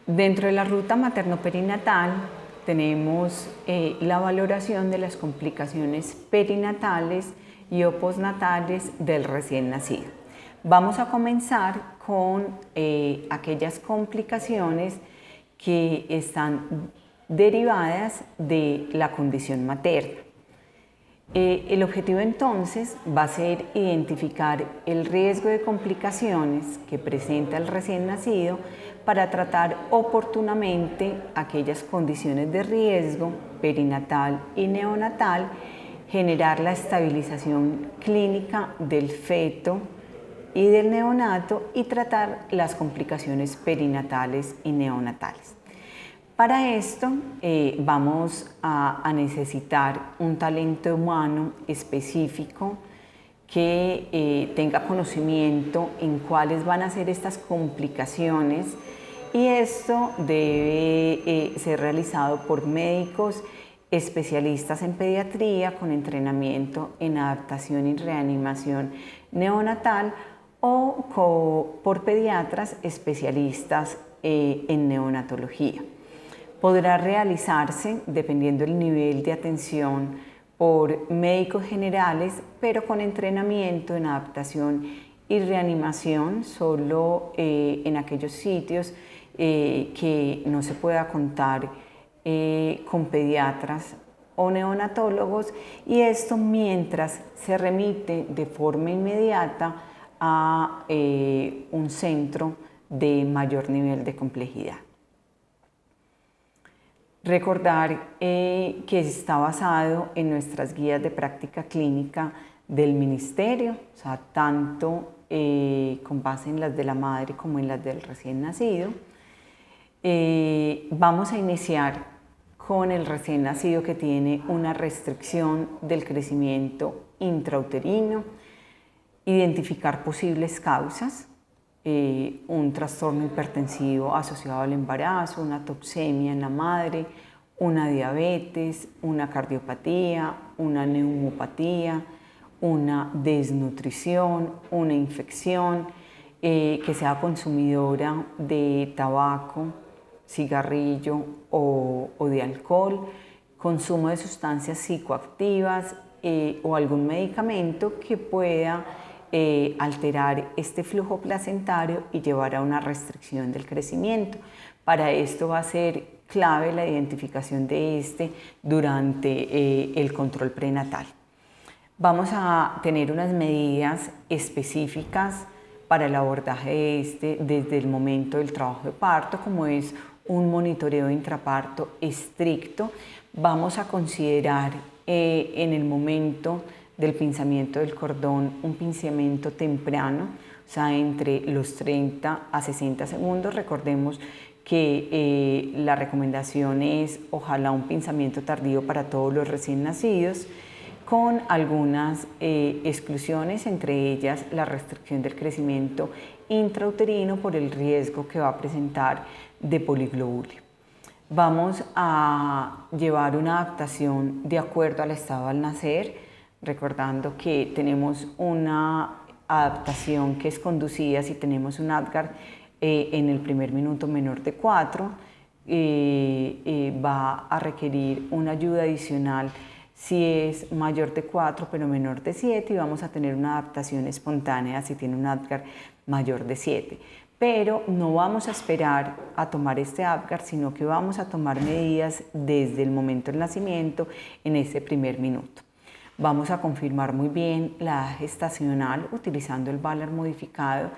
Dentro de la ruta materno-perinatal tenemos la valoración de las complicaciones perinatales y o postnatales del recién nacido. Vamos a comenzar con aquellas complicaciones que están derivadas de la condición materna. El objetivo entonces va a ser identificar el riesgo de complicaciones que presenta el recién nacido para tratar oportunamente aquellas condiciones de riesgo perinatal y neonatal, generar la estabilización clínica del feto y del neonato y tratar las complicaciones perinatales y neonatales. Para esto vamos a necesitar un talento humano específico que tenga conocimiento en cuáles van a ser estas complicaciones, y esto debe ser realizado por médicos especialistas en pediatría con entrenamiento en adaptación y reanimación neonatal o por pediatras especialistas en neonatología. Podrá realizarse, dependiendo del nivel de atención, por médicos generales, pero con entrenamiento en adaptación y reanimación solo en aquellos sitios que no se pueda contar con pediatras o neonatólogos, y esto mientras se remite de forma inmediata a un centro de mayor nivel de complejidad. Recordar que está basado en nuestras guías de práctica clínica del ministerio, o sea, tanto con base en las de la madre como en las del recién nacido. Vamos a iniciar con el recién nacido que tiene una restricción del crecimiento intrauterino, identificar posibles causas, un trastorno hipertensivo asociado al embarazo, una toxemia en la madre, una diabetes, una cardiopatía, una neumopatía, una desnutrición, una infección, que sea consumidora de tabaco, cigarrillo o de alcohol, consumo de sustancias psicoactivas o algún medicamento que pueda alterar este flujo placentario y llevar a una restricción del crecimiento. Para esto va a ser clave la identificación de este durante el control prenatal. Vamos a tener unas medidas específicas para el abordaje de este desde el momento del trabajo de parto, como es un monitoreo intraparto estricto. Vamos a considerar en el momento del pinzamiento del cordón un pinzamiento temprano, o sea, entre los 30 a 60 segundos. Recordemos que la recomendación es ojalá un pinzamiento tardío para todos los recién nacidos, con algunas exclusiones, entre ellas la restricción del crecimiento intrauterino por el riesgo que va a presentar de poliglobulio. Vamos a llevar una adaptación de acuerdo al estado al nacer, recordando que tenemos una adaptación que es conducida si tenemos un Apgar en el primer minuto menor de 4, va a requerir una ayuda adicional si es mayor de 4 pero menor de 7, y vamos a tener una adaptación espontánea si tiene un Apgar mayor de 7. Pero no vamos a esperar a tomar este Apgar, sino que vamos a tomar medidas desde el momento del nacimiento en ese primer minuto. Vamos a confirmar muy bien la edad gestacional utilizando el Ballard modificado,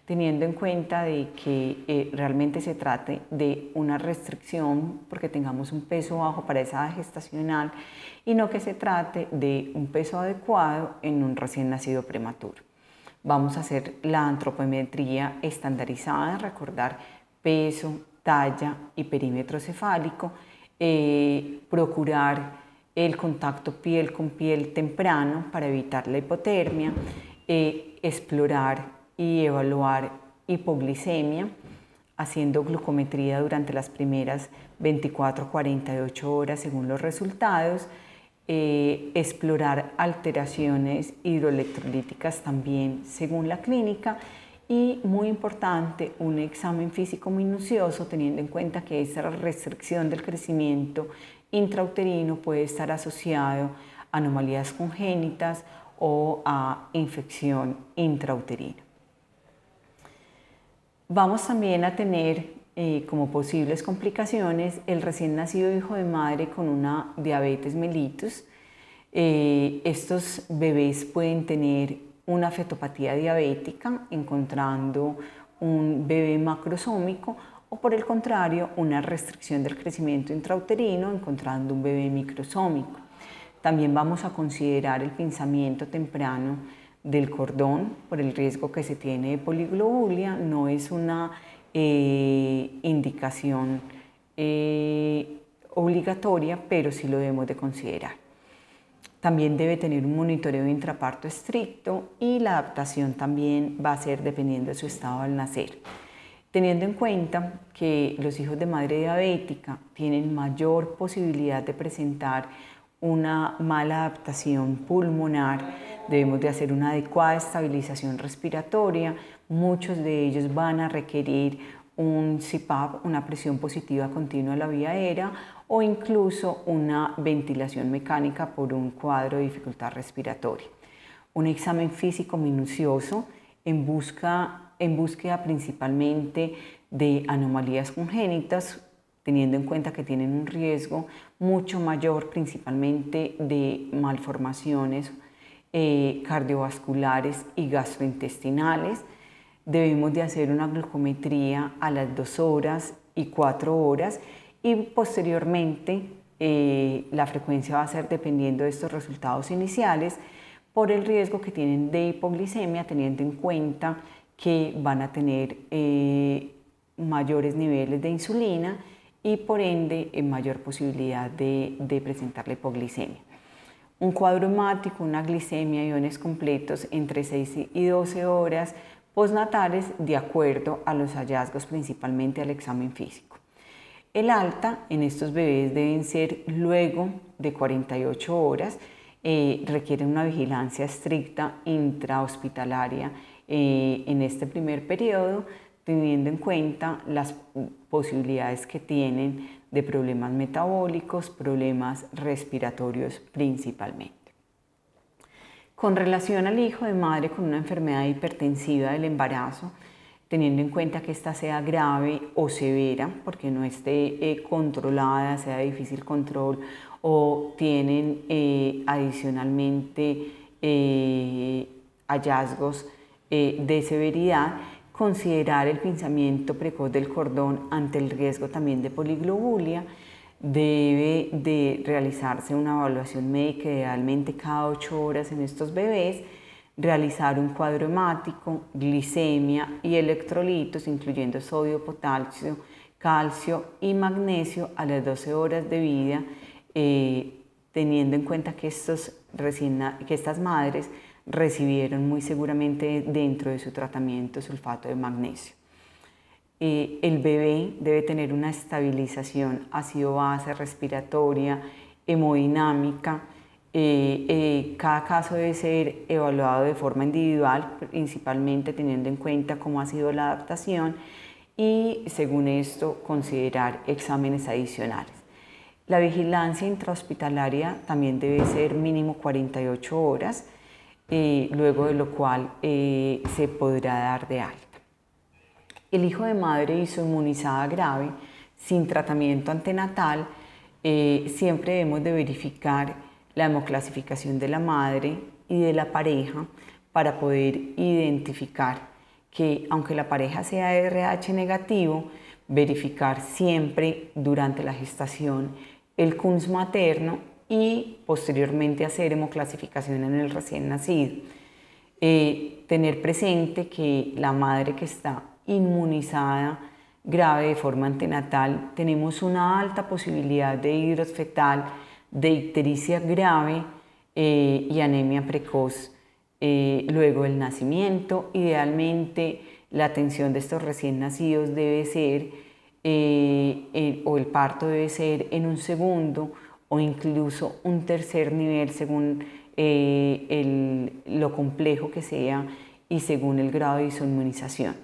teniendo en cuenta de que realmente se trate de una restricción porque tengamos un peso bajo para esa edad gestacional y no que se trate de un peso adecuado en un recién nacido prematuro. Vamos a hacer la antropometría estandarizada, recordar peso, talla y perímetro cefálico, procurar el contacto piel con piel temprano para evitar la hipotermia, explorar y evaluar hipoglicemia, haciendo glucometría durante las primeras 24 a 48 horas según los resultados, explorar alteraciones hidroelectrolíticas también según la clínica, y, muy importante, un examen físico minucioso, teniendo en cuenta que esta restricción del crecimiento intrauterino puede estar asociado a anomalías congénitas o a infección intrauterina. Vamos también a tener como posibles complicaciones el recién nacido hijo de madre con una diabetes mellitus. Estos bebés pueden tener una fetopatía diabética, encontrando un bebé macrosómico, o por el contrario, una restricción del crecimiento intrauterino, encontrando un bebé microsómico. También vamos a considerar el pinzamiento temprano del cordón por el riesgo que se tiene de poliglobulia. No es una indicación obligatoria, pero sí lo debemos de considerar. También debe tener un monitoreo intraparto estricto y la adaptación también va a ser dependiendo de su estado al nacer. Teniendo en cuenta que los hijos de madre diabética tienen mayor posibilidad de presentar una mala adaptación pulmonar, debemos de hacer una adecuada estabilización respiratoria. Muchos de ellos van a requerir un CPAP, una presión positiva continua a la vía aérea, o incluso una ventilación mecánica por un cuadro de dificultad respiratoria. Un examen físico minucioso en búsqueda principalmente de anomalías congénitas, teniendo en cuenta que tienen un riesgo mucho mayor principalmente de malformaciones cardiovasculares y gastrointestinales. Debemos de hacer una glucometría a las 2 horas y 4 horas y posteriormente la frecuencia va a ser dependiendo de estos resultados iniciales por el riesgo que tienen de hipoglicemia, teniendo en cuenta que van a tener mayores niveles de insulina y por ende mayor posibilidad de presentar la hipoglicemia. Un cuadro hemático, una glicemia, iones completos entre 6 y 12 horas postnatales de acuerdo a los hallazgos, principalmente al examen físico. El alta en estos bebés deben ser luego de 48 horas, requieren una vigilancia estricta intrahospitalaria en este primer periodo, teniendo en cuenta las posibilidades que tienen de problemas metabólicos, problemas respiratorios principalmente. Con relación al hijo de madre con una enfermedad hipertensiva del embarazo, teniendo en cuenta que esta sea grave o severa, porque no esté controlada, sea de difícil control, o tienen adicionalmente hallazgos de severidad, considerar el pinzamiento precoz del cordón ante el riesgo también de poliglobulia. Debe de realizarse una evaluación médica idealmente cada 8 horas en estos bebés, realizar un cuadro hemático, glicemia y electrolitos, incluyendo sodio, potasio, calcio y magnesio a las 12 horas de vida, teniendo en cuenta que estas madres recibieron muy seguramente dentro de su tratamiento sulfato de magnesio. El bebé debe tener una estabilización ácido-base respiratoria, hemodinámica. Cada caso debe ser evaluado de forma individual, principalmente teniendo en cuenta cómo ha sido la adaptación y, según esto, considerar exámenes adicionales. La vigilancia intrahospitalaria también debe ser mínimo 48 horas, luego de lo cual se podrá dar de alta. El hijo de madre isoinmunizada grave, sin tratamiento antenatal, siempre debemos de verificar la hemoclasificación de la madre y de la pareja para poder identificar que, aunque la pareja sea RH negativo, verificar siempre durante la gestación el CUNS materno y posteriormente hacer hemoclasificación en el recién nacido. Tener presente que la madre que está inmunizada grave de forma antenatal, tenemos una alta posibilidad de hidrox fetal, de ictericia grave y anemia precoz luego del nacimiento. Idealmente la atención de estos recién nacidos debe ser, o el parto debe ser en un segundo o incluso un tercer nivel según lo complejo que sea y según el grado de inmunización.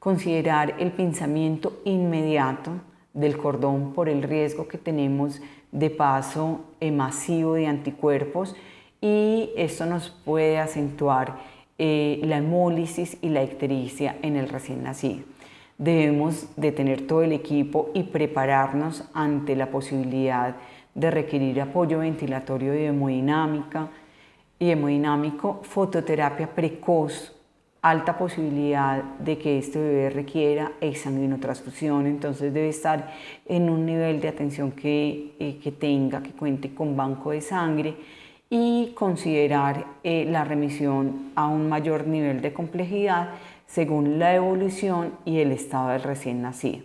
Considerar el pinzamiento inmediato del cordón por el riesgo que tenemos de paso masivo de anticuerpos, y esto nos puede acentuar la hemólisis y la ictericia en el recién nacido. Debemos de tener todo el equipo y prepararnos ante la posibilidad de requerir apoyo ventilatorio y hemodinámico, fototerapia precoz, alta posibilidad de que este bebé requiera exsanguinotransfusión, entonces debe estar en un nivel de atención que cuente con banco de sangre, y considerar la remisión a un mayor nivel de complejidad según la evolución y el estado del recién nacido.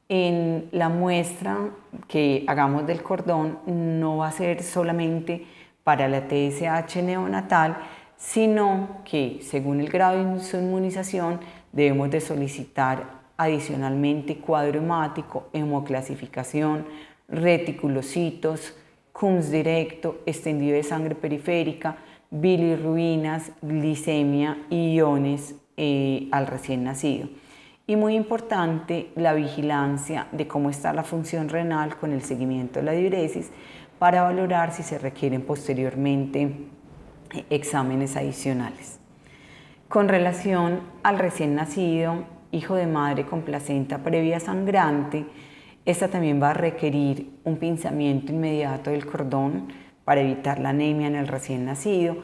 En la muestra que hagamos del cordón no va a ser solamente para la TSH neonatal, sino que según el grado de su inmunización debemos de solicitar adicionalmente cuadro hemático, hemoclasificación, reticulocitos, CUMS directo, extendido de sangre periférica, bilirrubinas, glicemia y iones al recién nacido. Y muy importante, la vigilancia de cómo está la función renal con el seguimiento de la diuresis para valorar si se requieren posteriormente exámenes adicionales. Con relación al recién nacido, hijo de madre con placenta previa sangrante, esta también va a requerir un pinzamiento inmediato del cordón para evitar la anemia en el recién nacido,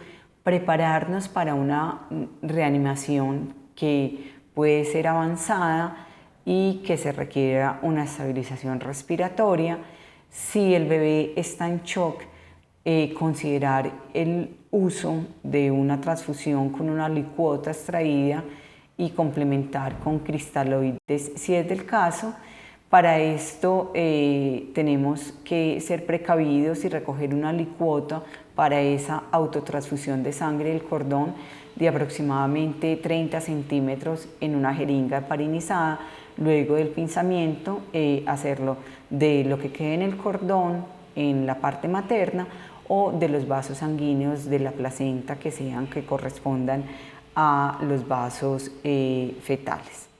prepararnos para una reanimación que puede ser avanzada y que se requiera una estabilización respiratoria. Si el bebé está en shock, considerar el uso de una transfusión con una licuota extraída y complementar con cristaloides si es del caso. Para esto tenemos que ser precavidos y recoger una licuota para esa autotransfusión de sangre del cordón de aproximadamente 30 centímetros en una jeringa heparinizada. Luego del pinzamiento, hacerlo de lo que quede en el cordón en la parte materna o de los vasos sanguíneos de la placenta que correspondan a los vasos fetales.